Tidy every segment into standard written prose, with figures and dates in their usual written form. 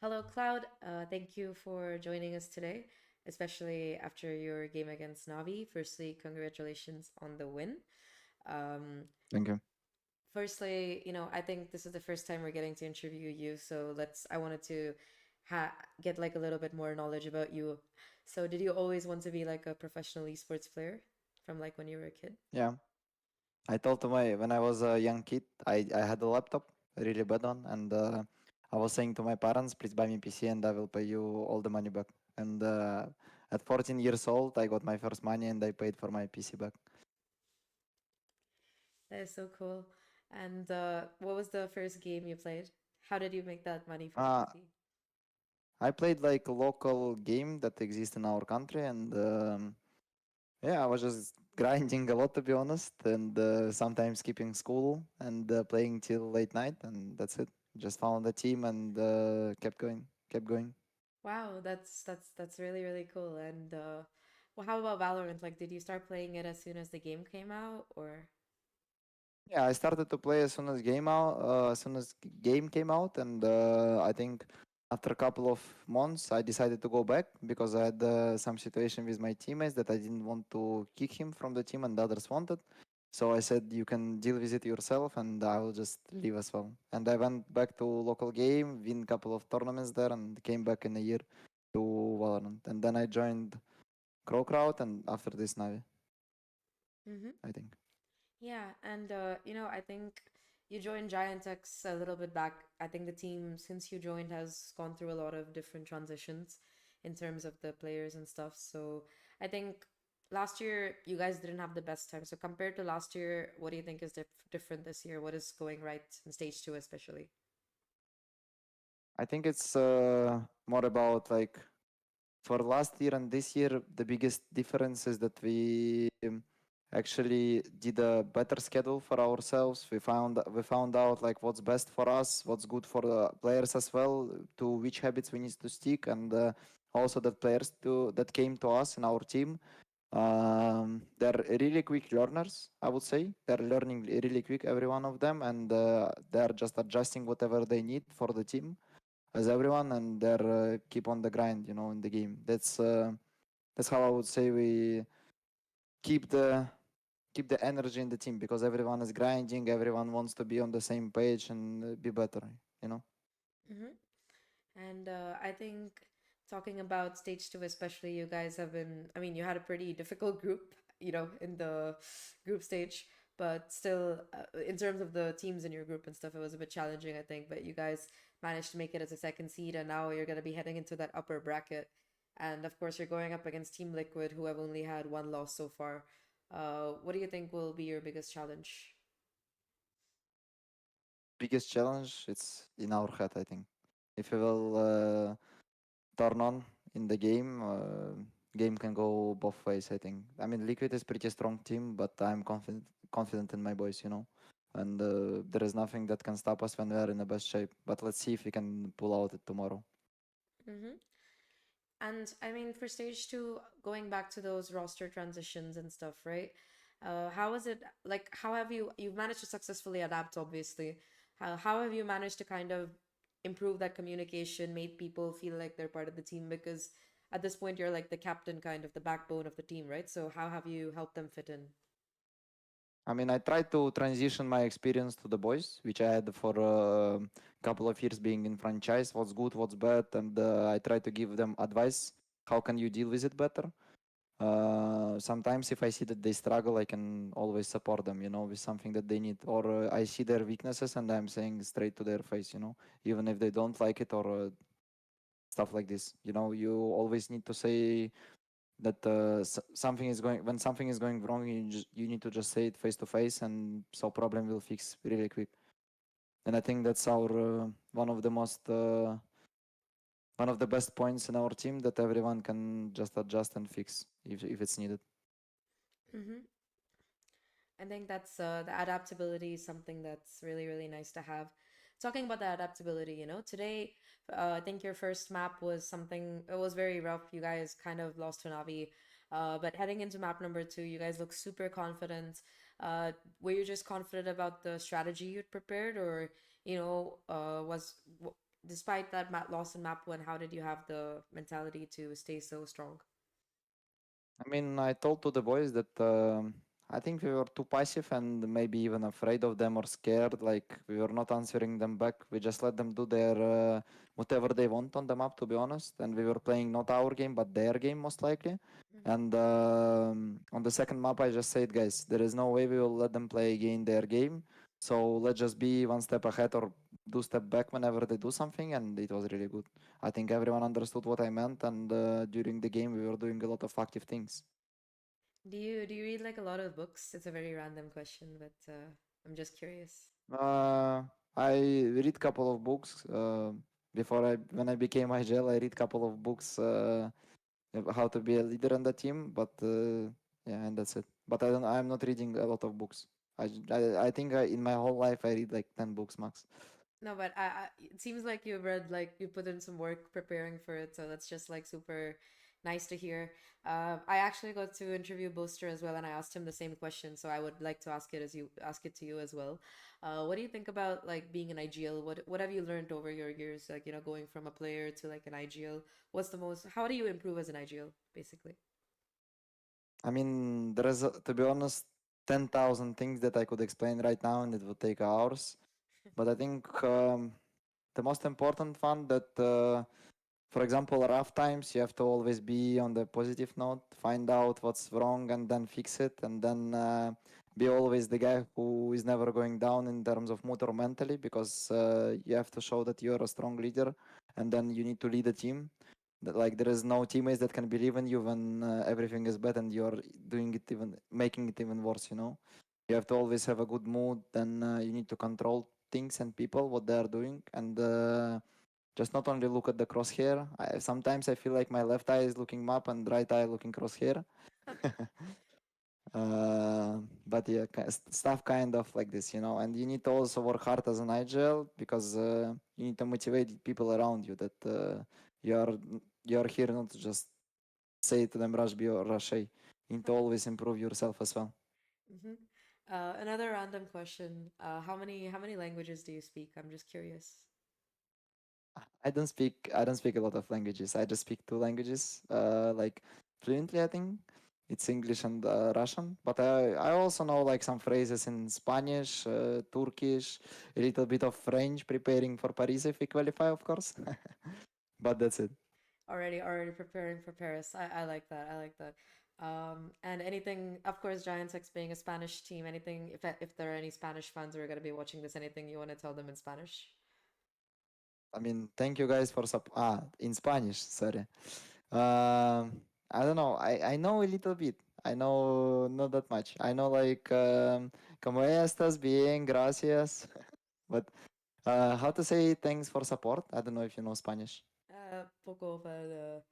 Hello, Cloud. Thank you for joining us today, especially after your game against Navi. Firstly, congratulations on the win. Um, Thank you. Firstly, I think this is the first time we're getting to interview you, so I wanted to get like a little bit more knowledge about you. So, did you always want to be like a professional esports player from like when you were a kid? Yeah, I told to my when I was a young kid, I had a laptop, a really bad one, and I was saying to my parents, please buy me PC and I will pay you all the money back. And at 14 years old, I got my first money and I paid for my PC back. That is so cool. And what was the first game you played? How did you make that money for the Uh, PC? I played like a local game that exists in our country, and yeah, I was just grinding a lot to be honest, and sometimes skipping school and playing till late night, and that's it. Just found a team and kept going, kept going. Wow, that's really really cool. And well, how about Valorant? Like, did you start playing it as soon as the game came out, or? Yeah, I started to play as soon as as soon as game came out, and I think after a couple of months, I decided to go back because I had some situation with my teammates that I didn't want to kick him from the team, and the others wanted. So I said, "You can deal with it yourself, and I will just leave as well." And I went back to local game, win a couple of tournaments there, and came back in a year to Valorant. And then I joined Crowd, and after this, Navi, Mm-hmm. I think. Yeah, and I think you joined GIANTX a little bit back. I think the team since you joined has gone through a lot of different transitions in terms of the players and stuff. So I think last year you guys didn't have the best time. So compared to last year, what do you think is different this year? What is going right in stage two, especially? I think it's more about like for last year and this year, the biggest difference is that we actually did a better schedule for ourselves. We found out like what's best for us, what's good for the players as well, to which habits we need to stick, and also that players that came to us in our team. They're really quick learners, I would say. They're learning really quick, every one of them, and they're just adjusting whatever they need for the team as everyone, and they're keep on the grind, in the game. That's how I would say we keep the keep the energy in the team because everyone is grinding, everyone wants to be on the same page and be better. Mm-hmm. And I think talking about stage two, especially, you guys have been, I mean, you had a pretty difficult group, in the group stage, but still, in terms of the teams in your group and stuff, it was a bit challenging, I think. But you guys managed to make it as a second seed, and now you're going to be heading into that upper bracket. And of course, you're going up against Team Liquid, who have only had one loss so far. What do you think will be your biggest challenge? Biggest challenge, it's in our head, I think. If we will turn on in the game can go both ways, I think. I mean, Liquid is pretty strong team, but I'm confident in my boys. And there is nothing that can stop us when we are in the best shape. But let's see if we can pull out it tomorrow. Mm-hmm. And I mean, for stage two, going back to those roster transitions and stuff, right? How is it like? How have you've managed to successfully adapt? Obviously, how have you managed to kind of improve that communication, made people feel like they're part of the team? Because at this point, you're like the captain, kind of the backbone of the team, right? So how have you helped them fit in? I mean, I tried to transition my experience to the boys, which I had for a couple of years being in franchise. What's good, what's bad, and I try to give them advice. How can you deal with it better? Sometimes if I see that they struggle, I can always support them, with something that they need. Or I see their weaknesses and I'm saying straight to their face, even if they don't like it or stuff like this. You always need to say that something is going when something is going wrong. You need to just say it face to face, and so problem will fix really quick. And I think that's our one of the best points in our team, that everyone can just adjust and fix if it's needed. Mm-hmm. I think that's the adaptability is something that's really, really nice to have. Talking about the adaptability, today, I think your first map was something, it was very rough. You guys kind of lost to Navi. But heading into map number two, you guys look super confident. Were you just confident about the strategy you'd prepared, or, was despite that loss in map one, how did you have the mentality to stay so strong? I mean, I told to the boys that I think we were too passive and maybe even afraid of them or scared. Like we were not answering them back. We just let them do their whatever they want on the map, to be honest. And we were playing not our game but their game most likely. Mhm. And on the second map, I just said, guys, there is no way we will let them play again their game. So let's just be one step ahead or do step back whenever they do something, and it was really good. I think everyone understood what I meant, and during the game we were doing a lot of active things. Do you read like a lot of books? It's a very random question, but I'm just curious. Uh, I read couple of books before I when I became IGL. I read couple of books how to be a leader in the team, but yeah, and that's it. But I'm not reading a lot of books. I think in my whole life I read like 10 books max. No, but it seems like you've read, like you put in some work preparing for it, so that's just like super nice to hear. I actually got to interview Booster as well, and I asked him the same question, so I would like to ask it to you as well. What do you think about like being an IGL? What have you learned over your years, like going from a player to like an IGL? What's the most? How do you improve as an IGL, basically? I mean, there is, to be honest, 10,000 things that I could explain right now, and it would take hours. But I think the most important one that, for example, rough times, you have to always be on the positive note, find out what's wrong, and then fix it, and then be always the guy who is never going down in terms of mood or mentally, because you have to show that you're a strong leader, and then you need to lead a team. That, like, there is no teammates that can believe in you when everything is bad and you're doing it even making it even worse. You have to always have a good mood. Then you need to control things and people what they are doing, and just not only look at the crosshair. Sometimes I feel like my left eye is looking map and right eye looking crosshair. But yeah, stuff kind of like this, and you need to also work hard as an IGL because you need to motivate people around you that you're you're here not to just say to them rush B or rush A. You need to always improve yourself as well. Hmm. Another random question. How many languages do you speak? I'm just curious. I don't speak a lot of languages. I just speak two languages, like fluently. I think it's English and Russian. But I also know like some phrases in Spanish, Turkish, a little bit of French, preparing for Paris if we qualify, of course. But that's it. Already preparing for Paris. I like that. I like that. And anything, of course, GIANTX being a Spanish team. Anything, if there are any Spanish fans who are gonna be watching this, anything you want to tell them in Spanish? I mean, thank you guys for in Spanish. Sorry. Um, I don't know. I know a little bit. I know not that much. I know like como estas bien, gracias. But how to say thanks for support? I don't know if you know Spanish. Poco, but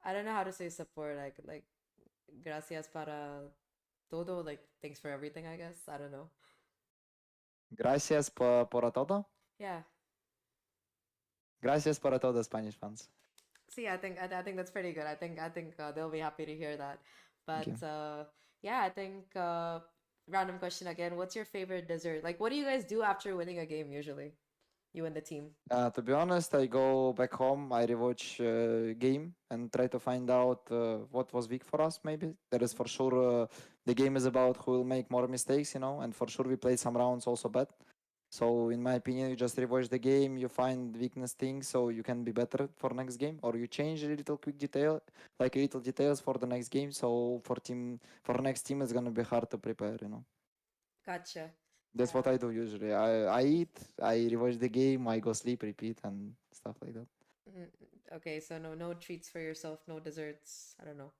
I don't know how to say support. Like gracias para todo. Like thanks for everything. I guess I don't know. Gracias por todo. Yeah. Gracias por todo, Spanish fans. See, I think that's pretty good. I think they'll be happy to hear that. Thank But you. yeah, I think random question again. What's your favorite dessert? Like, what do you guys do after winning a game usually? You and the team. To be honest, I go back home, I rewatch game and try to find out what was weak for us. Maybe there is for sure the game is about who will make more mistakes, and for sure we played some rounds also bad. So in my opinion, you just rewatch the game, you find weakness things so you can be better for next game, or you change a little quick detail, like little details for the next game. So for next team, it's gonna be hard to prepare. Gotcha. That's what I do usually. I eat, I rewatch the game, I go sleep, repeat, and stuff like that. Mm, okay, so no treats for yourself, no desserts. I don't know.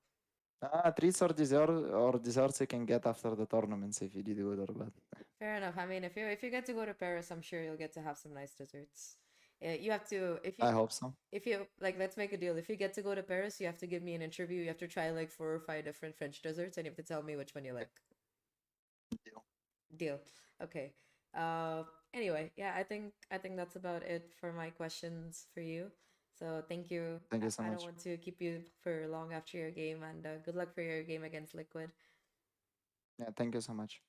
Treats or desserts you can get after the tournaments if you did good or bad. Fair enough. I mean, if you get to go to Paris, I'm sure you'll get to have some nice desserts. You have to I hope so. if you like, let's make a deal. If you get to go to Paris, you have to give me an interview. You have to try like 4 or 5 different French desserts, and you have to tell me which one you like. Deal. Deal. Okay. Uh, anyway, yeah, I think that's about it for my questions for you. So thank you. Thank you so I don't much. want to keep you for long after your game, and good luck for your game against Liquid. Yeah, thank you so much.